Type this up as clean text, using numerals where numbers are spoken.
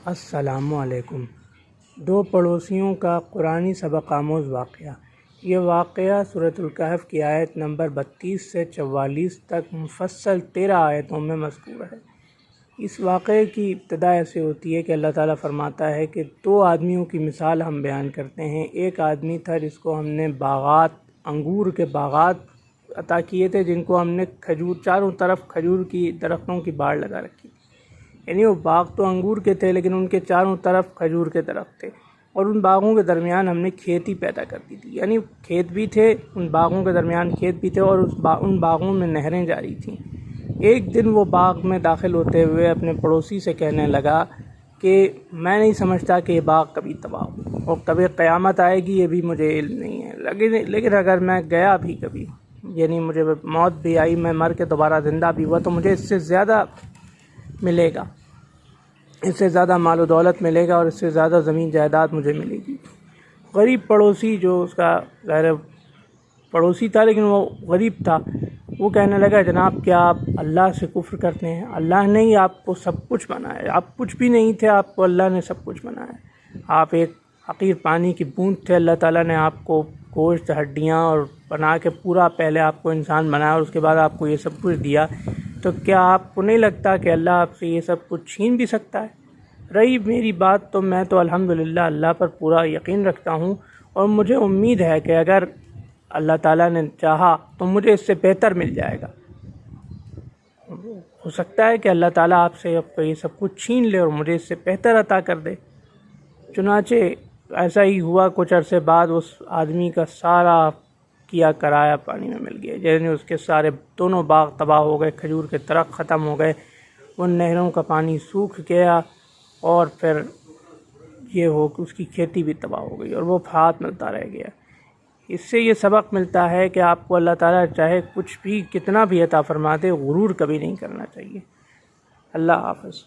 السلام علیکم۔ دو پڑوسیوں کا قرآنی سبق آموز واقعہ۔ یہ واقعہ سورۃ الکہف کی آیت نمبر 32 سے 44 تک مفصل 13 آیتوں میں مذکور ہے۔ اس واقعے کی ابتدا ایسے ہوتی ہے کہ اللہ تعالیٰ فرماتا ہے کہ دو آدمیوں کی مثال ہم بیان کرتے ہیں۔ ایک آدمی تھا جس کو ہم نے انگور کے باغات عطا کیے تھے، جن کو ہم نے چاروں طرف کھجور کی درختوں کی باڑ لگا رکھی، یعنی وہ باغ تو انگور کے تھے لیکن ان کے چاروں طرف کھجور کے درخت تھے، اور ان باغوں کے درمیان ہم نے کھیتی پیدا کر دی تھی، یعنی کھیت بھی تھے، ان باغوں کے درمیان کھیت بھی تھے، اور ان باغوں میں نہریں جاری تھیں۔ ایک دن وہ باغ میں داخل ہوتے ہوئے اپنے پڑوسی سے کہنے لگا کہ میں نہیں سمجھتا کہ یہ باغ کبھی تباہ ہو، اور کبھی قیامت آئے گی یہ بھی مجھے علم نہیں ہے، لیکن اگر میں گیا بھی کبھی، یعنی مجھے موت بھی آئی، میں مر کے دوبارہ زندہ بھی ہوا، تو مجھے اس سے زیادہ ملے گا، اس سے زیادہ مال و دولت ملے گا، اور اس سے زیادہ زمین جائیداد مجھے ملے گی۔ غریب پڑوسی، جو اس کا غیر پڑوسی تھا لیکن وہ غریب تھا، وہ کہنے لگا جناب کیا آپ اللہ سے کفر کرتے ہیں؟ اللہ نے ہی آپ کو سب کچھ بنایا، آپ کچھ بھی نہیں تھے، آپ کو اللہ نے سب کچھ بنایا، آپ ایک حقیر پانی کی بوند تھے، اللہ تعالیٰ نے آپ کو گوشت، ہڈیاں اور بنا کے پورا پہلے آپ کو انسان بنایا، اور اس کے بعد آپ کو یہ سب کچھ دیا، تو کیا آپ کو نہیں لگتا کہ اللہ آپ سے یہ سب کچھ چھین بھی سکتا ہے؟ رہی میری بات تو میں تو الحمدللہ اللہ پر پورا یقین رکھتا ہوں، اور مجھے امید ہے کہ اگر اللہ تعالیٰ نے چاہا تو مجھے اس سے بہتر مل جائے گا۔ ہو سکتا ہے کہ اللہ تعالیٰ آپ سے یہ سب کچھ چھین لے اور مجھے اس سے بہتر عطا کر دے۔ چنانچہ ایسا ہی ہوا، کچھ عرصے بعد اس آدمی کا سارا کیا کرایا پانی میں مل گیا، یعنی اس کے سارے دونوں باغ تباہ ہو گئے، کھجور کے درخت ختم ہو گئے، ان نہروں کا پانی سوکھ گیا، اور پھر یہ ہو کہ اس کی کھیتی بھی تباہ ہو گئی، اور وہ ہاتھ ملتا رہ گیا۔ اس سے یہ سبق ملتا ہے کہ آپ کو اللہ تعالیٰ چاہے کچھ بھی کتنا بھی عطا فرما دے، غرور کبھی نہیں کرنا چاہیے۔ اللہ حافظ۔